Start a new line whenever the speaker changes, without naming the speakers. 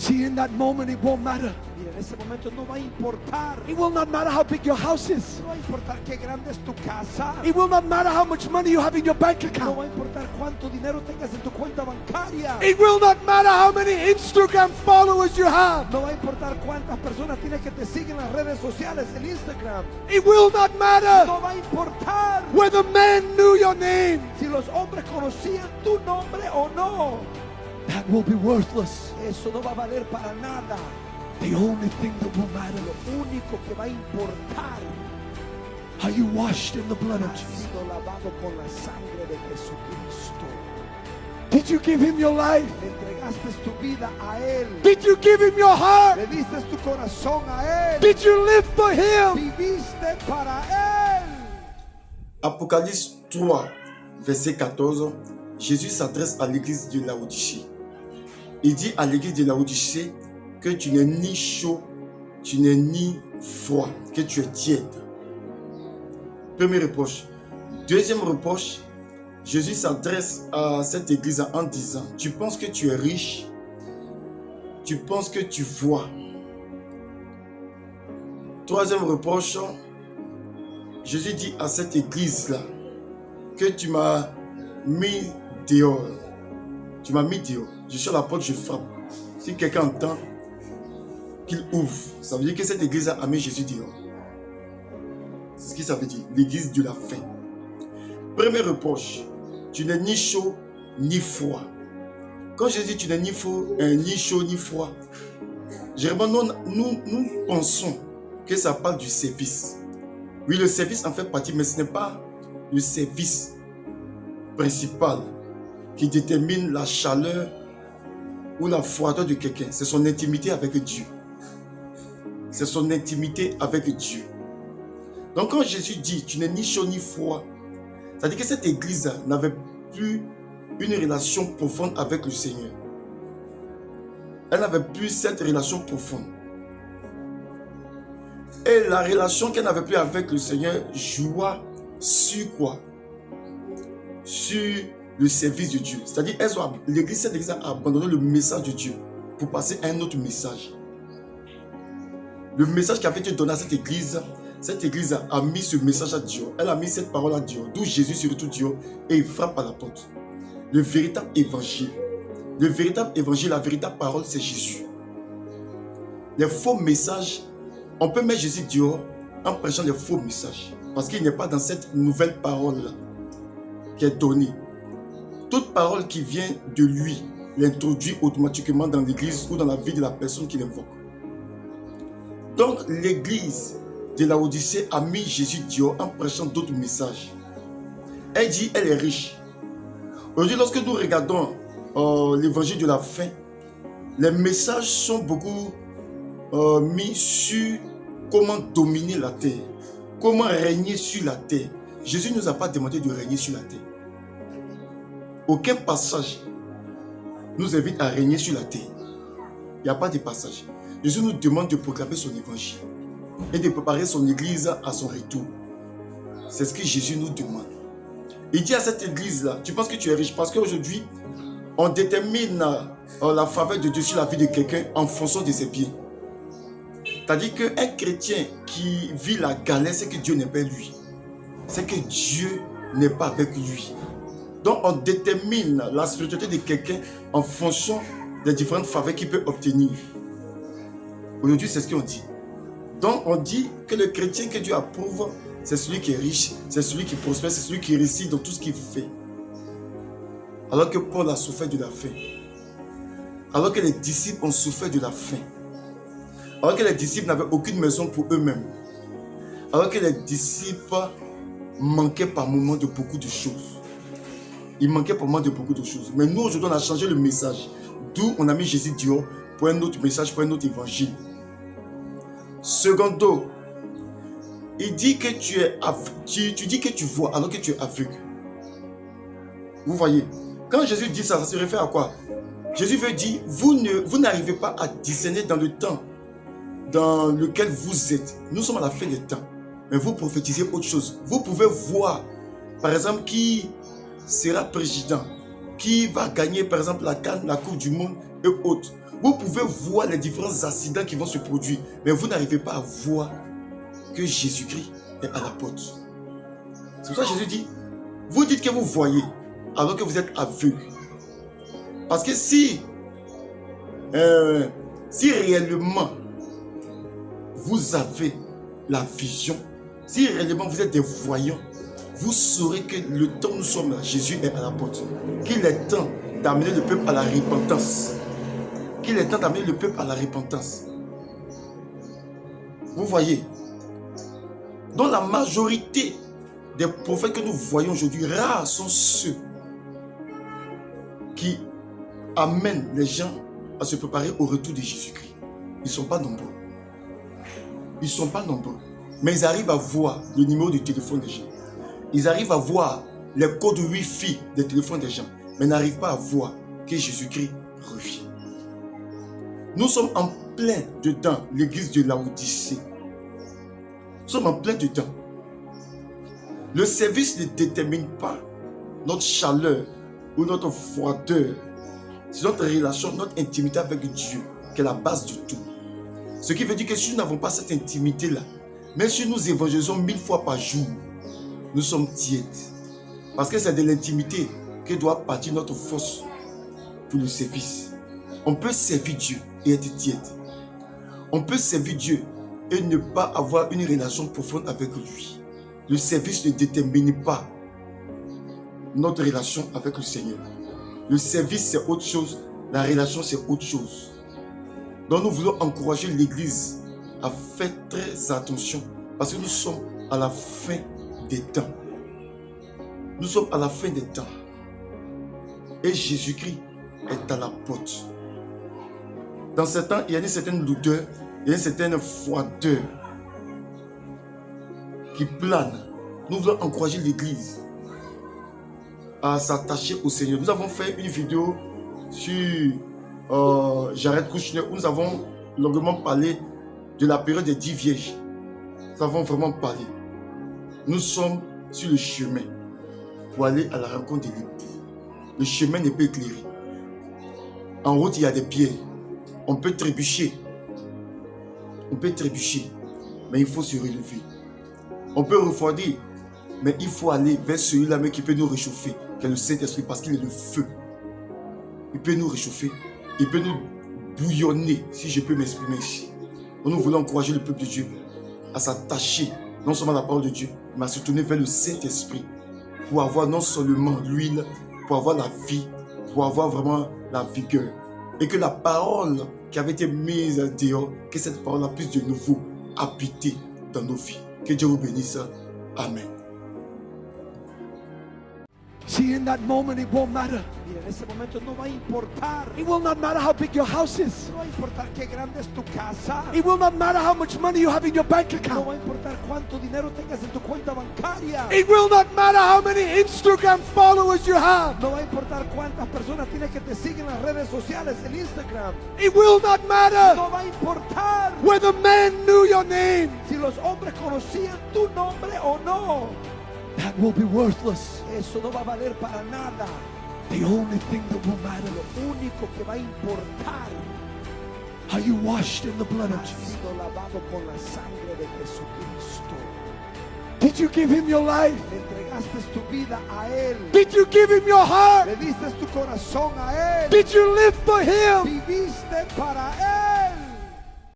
See, in that moment, it won't matter.
Mira, en ese momento no va a importar.
It will not matter how big your house is.
No va a importar qué grande es tu casa.
It will not matter how much money you have in your bank
No
account.
va a importar cuánto dinero tengas en tu cuenta bancaria.
It will not matter how many Instagram followers you have.
No va a importar cuántas personas tienes que te siguen en las redes sociales, en Instagram.
It will not matter
No va a importar
whether men knew your name.
si los hombres conocían tu nombre o no.
That will be worthless.
Eso no va a valer para nada.
The only thing that will matter,
Lo único que va a importar
are you washed in the blood of
ha
Jesus?
sido lavado con la sangre de Jesucristo.
Did you give him your life?
Le entregaste tu vida a Él.
Did you give him your heart?
Le diste tu corazón a Él.
Did you live for him?
Viviste para Él.
Apocalypse 3, verset 14, Jésus s'adresse à l'église de Laodicée. Il dit à l'église de Laodicée que tu n'es ni chaud, tu n'es ni froid, que tu es tiède. Premier reproche. Deuxième reproche, Jésus s'adresse à cette église en disant, tu penses que tu es riche, tu penses que tu vois. Troisième reproche, Jésus dit à cette église-là que tu m'as mis dehors. Tu m'as mis dehors. Je suis à la porte, je frappe. Si quelqu'un entend, qu'il ouvre. Ça veut dire que cette église a mis Jésus dehors. C'est ce que ça veut dire. L'église de la fin. Premier reproche. Tu n'es ni chaud ni froid. Quand Jésus dit tu n'es ni chaud ni froid, généralement nous pensons que ça parle du service. Oui, le service en fait partie, mais ce n'est pas le service principal qui détermine la chaleur ou la froideur de quelqu'un. C'est son intimité avec Dieu. C'est son intimité avec Dieu. Donc quand Jésus dit tu n'es ni chaud ni froid, ça veut dire que cette église n'avait plus une relation profonde avec le Seigneur. Elle n'avait plus cette relation profonde. Et la relation qu'elle n'avait plus avec le Seigneur jouait sur quoi? Sur le service de Dieu. C'est-à-dire cette église a abandonné le message de Dieu pour passer à un autre message. Le message qui avait été donné à cette église a mis ce message à Dieu. Elle a mis cette parole à Dieu. D'où Jésus se retrouve Dieu et il frappe à la porte. Le véritable évangile, la véritable parole, c'est Jésus. Les faux messages, on peut mettre Jésus dehors en prêchant les faux messages. Parce qu'il n'est pas dans cette nouvelle parole-là qui est donnée. Toute parole qui vient de lui l'introduit automatiquement dans l'église ou dans la vie de la personne qui l'invoque. Donc l'église de Laodicée a mis Jésus dehors en prêchant d'autres messages. Elle dit elle est riche. Aujourd'hui, lorsque nous regardons l'évangile de la fin, les messages sont beaucoup mis sur comment dominer la terre, comment régner sur la terre. Jésus ne nous a pas demandé de régner sur la terre. Aucun passage nous invite à régner sur la terre. Il n'y a pas de passage. Jésus nous demande de proclamer son évangile et de préparer son église à son retour. C'est ce que Jésus nous demande. Il dit à cette église-là, tu penses que tu es riche parce qu'aujourd'hui, on détermine la faveur de Dieu sur la vie de quelqu'un en fonction de ses biens. C'est-à-dire qu'un chrétien qui vit la galère, c'est que Dieu n'est pas lui. C'est que Dieu n'est pas avec lui. Donc on détermine la spiritualité de quelqu'un en fonction des différentes faveurs qu'il peut obtenir. Aujourd'hui, c'est ce qu'on dit. Donc on dit que le chrétien que Dieu approuve, c'est celui qui est riche, c'est celui qui prospère, c'est celui qui réussit dans tout ce qu'il fait. Alors que Paul a souffert de la faim. Alors que les disciples ont souffert de la faim. Alors que les disciples n'avaient aucune maison pour eux-mêmes. Alors que les disciples manquaient par moments de beaucoup de choses. Ils manquaient par moments de beaucoup de choses. Mais nous, aujourd'hui, on a changé le message. D'où on a mis Jésus dehors pour un autre message, pour un autre évangile. Secondo, il dit que tu dis que tu vois alors que tu es aveugle. Vous voyez, quand Jésus dit ça, ça se réfère à quoi? Jésus veut dire, vous n'arrivez pas à discerner dans le temps dans lequel vous êtes. Nous sommes à la fin des temps. Mais vous prophétisez autre chose. Vous pouvez voir, par exemple, qui sera président, qui va gagner, par exemple, la CAN, la Coupe du Monde et autres. Vous pouvez voir les différents accidents qui vont se produire, mais vous n'arrivez pas à voir que Jésus-Christ est à la porte. C'est pour ça que Jésus dit, vous dites que vous voyez, alors que vous êtes aveugle. Parce que si réellement vous avez la vision, si réellement vous êtes des voyants, vous saurez que le temps où nous sommes là, Jésus est à la porte. Qu'il est temps d'amener le peuple à la repentance. Qu'il est temps d'amener le peuple à la repentance. Vous voyez, dans la majorité des prophètes que nous voyons aujourd'hui, rares sont ceux qui amènent les gens à se préparer au retour de Jésus-Christ. Ils ne sont pas nombreux. Ils ne sont pas nombreux. Mais ils arrivent à voir le numéro de téléphone des gens. Ils arrivent à voir les codes Wi-Fi des téléphones des gens. Mais n'arrivent pas à voir que Jésus-Christ revient. Nous sommes en plein dedans, l'église de Laodicée. Nous sommes en plein dedans. Le service ne détermine pas notre chaleur ou notre froideur. C'est notre relation, notre intimité avec Dieu qui est la base de tout. Ce qui veut dire que si nous n'avons pas cette intimité-là, même si nous évangélisons 1000 fois par jour, nous sommes tièdes. Parce que c'est de l'intimité que doit partir notre force pour le service. On peut servir Dieu et être tiède. On peut servir Dieu et ne pas avoir une relation profonde avec lui. Le service ne détermine pas notre relation avec le Seigneur. Le service, c'est autre chose. La relation, c'est autre chose. Donc, nous voulons encourager l'Église à faire très attention parce que nous sommes à la fin des temps. Nous sommes à la fin des temps. Et Jésus-Christ est à la porte. Dans ce temps, il y a une certaine lourdeur, il y a une certaine froideur qui plane. Nous voulons encourager l'Église à s'attacher au Seigneur. Nous avons fait une vidéo sur Jared Kushner où nous avons longuement parlé de la période des 10 vierges. Nous avons vraiment parlé. Nous sommes sur le chemin pour aller à la rencontre de l'époux. Le chemin n'est pas éclairé. En route, il y a des pierres. On peut trébucher. On peut trébucher. Mais il faut se relever. On peut refroidir. Mais il faut aller vers celui-là qui peut nous réchauffer, qui est le Saint-Esprit, parce qu'il est le feu. Il peut nous réchauffer. Il peut nous bouillonner, si je peux m'exprimer ici. Donc nous voulons encourager le peuple de Dieu à s'attacher non seulement à la parole de Dieu, mais à se tourner vers le Saint-Esprit pour avoir non seulement l'huile, pour avoir la vie, pour avoir vraiment la vigueur. Et que la parole qui avait été mise dehors, que cette parole-là puisse de nouveau habiter dans nos vies. Que Dieu vous bénisse. Amen.
See, in that moment, it won't matter.
Mira, en ese momento no va a importar.
It will not matter how big your house is.
No va a importar qué grande es tu casa.
It will not matter how much money you have in your bank
No
account.
va a importar cuánto dinero tengas en tu cuenta bancaria.
It will not matter how many Instagram followers you have.
No va a importar cuántas personas tienes que te siguen en las redes sociales, en Instagram.
It will not matter
No va a importar
whether men knew your name.
si los hombres conocían tu nombre o no.
That will be worthless.
Eso no va a valer para nada.
The only thing that will matter,
Lo único que va a importar
are you washed in the blood of
ha
Jesus?
sido lavado con la sangre de Jesucristo.
Did you give him your life?
Le entregaste tu vida a Él.
Did you give him your heart?
Le diste tu corazón a Él.
Did you live for him?
Viviste para